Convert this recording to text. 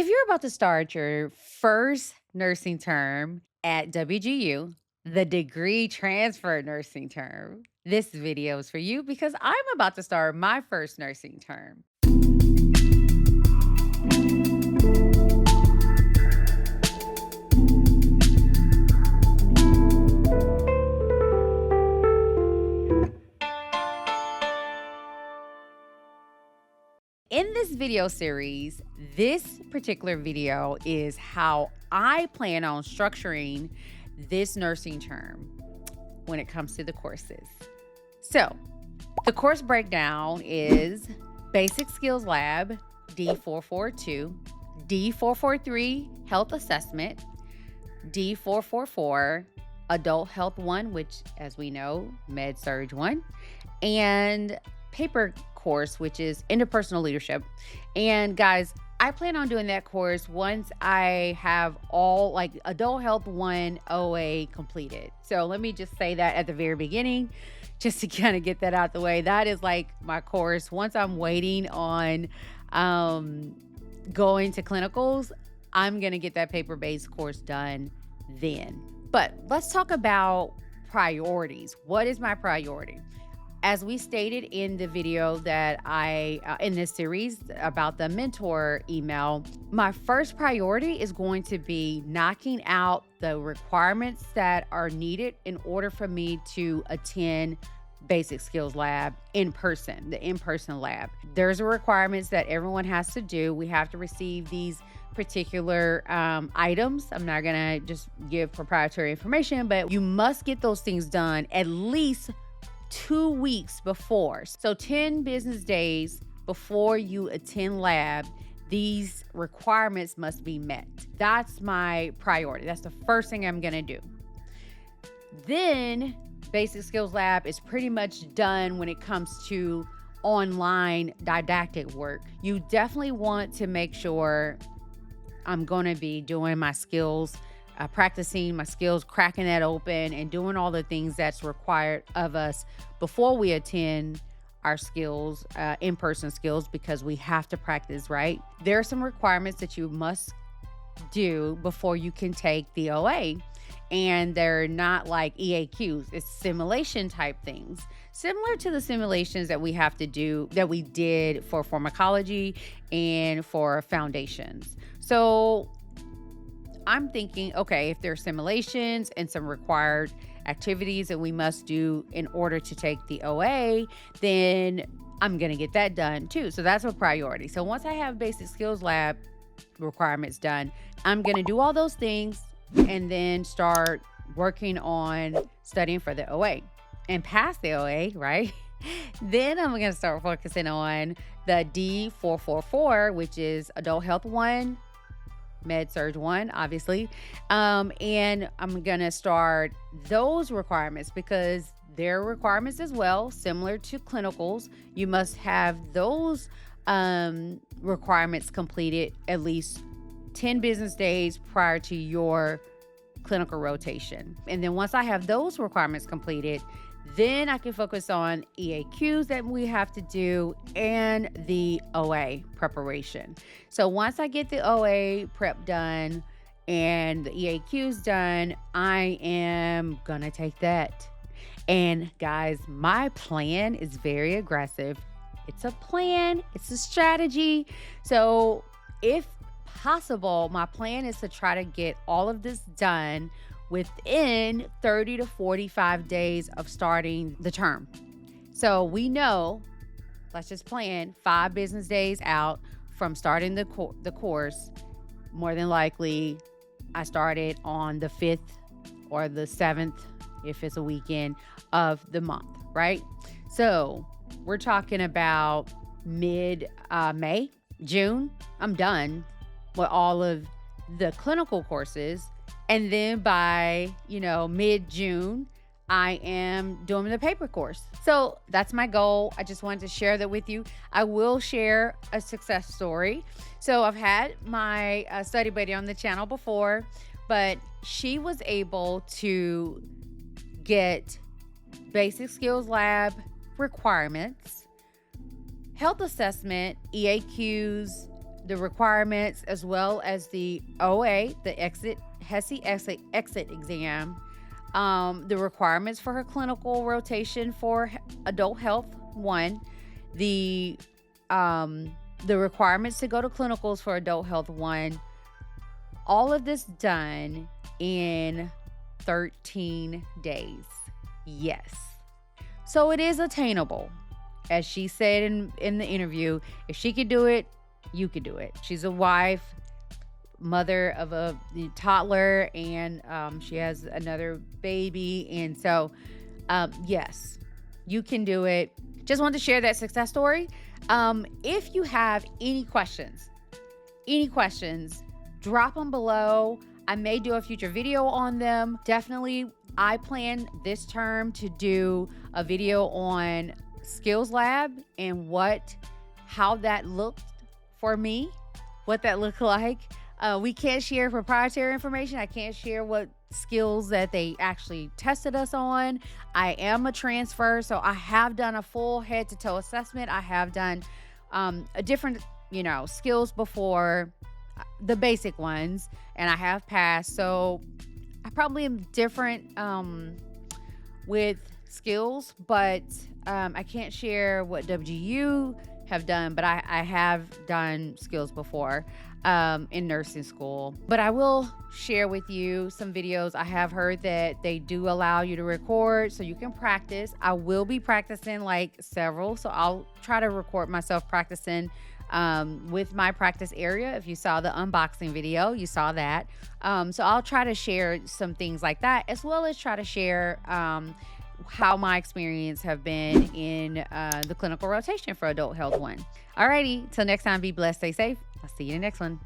If you're about to start your first nursing term at WGU, the degree transfer nursing term, this video is for you because I'm about to start my first nursing term. In this video series, this particular video is how I plan on structuring this nursing term when it comes to the courses. So, the course breakdown is Basic Skills Lab, D442, D443, Health Assessment, D444, Adult Health 1, which, as we know, Med Surg 1, and paper course, which is interpersonal leadership. And guys, I plan on doing that course once I have all like Adult Health 1 OA completed. So let me just say that at the very beginning, just to kind of get that out the way. That is like my course. Once I'm waiting on going to clinicals, I'm going to get that paper-based course done then. But let's talk about priorities. What is my priority? As we stated in the video that in this series about the mentor email, my first priority is going to be knocking out the requirements that are needed in order for me to attend Basic Skills Lab in person, the in-person lab. There's a requirements that everyone has to do. We have to receive these particular items. I'm not gonna just give proprietary information, but you must get those things done at least 2 weeks before. So 10 business days before you attend lab, these requirements must be met. That's my priority. That's the first thing I'm gonna do. Then Basic Skills Lab is pretty much done when it comes to online didactic work. You definitely want to make sure I'm gonna be doing my skills, practicing my skills, cracking that open, and doing all the things that's required of us before we attend our skills, in-person skills, because we have to practice, right? There are some requirements that you must do before you can take the OA, and they're not like EAQs. It's simulation type things, similar to the simulations that we have to do, that we did for pharmacology and for foundations. So I'm thinking, okay, if there are simulations and some required activities that we must do in order to take the OA, then I'm going to get that done too. So that's a priority. So once I have Basic Skills Lab requirements done, I'm going to do all those things and then start working on studying for the OA and pass the OA, right? Then I'm going to start focusing on the D444, which is Adult Health 1, Med Surg 1, obviously. And I'm going to start those requirements because they're requirements as well, similar to clinicals. You must have those requirements completed at least 10 business days prior to your clinical rotation. And then once I have those requirements completed, then I can focus on EAQs that we have to do and the OA preparation. So once I get the OA prep done and the EAQs done, I am gonna take that. And guys, my plan is very aggressive. It's a plan, it's a strategy. So if possible, my plan is to try to get all of this done within 30 to 45 days of starting the term. So we know, let's just plan 5 business days out from starting the course. More than likely, I started on the 5th or the 7th, if it's a weekend of the month, right? So we're talking about mid-May, June, I'm done with all of the clinical courses. And then by, mid-June, I am doing the paper course. So that's my goal. I just wanted to share that with you. I will share a success story. So I've had my study buddy on the channel before, but she was able to get Basic Skills Lab requirements, health assessment, EAQs, the requirements, as well as the OA, the HESI exam, the requirements for her clinical rotation for adult health, one, the the requirements to go to clinicals for adult health, one, all of this done in 13 days. Yes. So it is attainable. As she said in the interview, if she could do it, you could do it. She's a wife, mother of a toddler, and she has another baby. And so, yes, you can do it. Just wanted to share that success story. If you have any questions, drop them below. I may do a future video on them. Definitely, I plan this term to do a video on Skills Lab and how that looked for me, what that looked like. We can't share proprietary information. I can't share what skills that they actually tested us on. I am a transfer, so I have done a full head to toe assessment. I have done a different, skills before, the basic ones, and I have passed. So I probably am different with skills, but I can't share what WGU have done, but I have done skills before in nursing school. But I will share with you some videos. I have heard that they do allow you to record so you can practice. I will be practicing like several, so I'll try to record myself practicing with my practice area. If you saw the unboxing video, you saw that. So I'll try to share some things like that, as well as try to share how my experience have been in the clinical rotation for adult health one. Alrighty, till next time, be blessed, stay safe. I'll see you in the next one.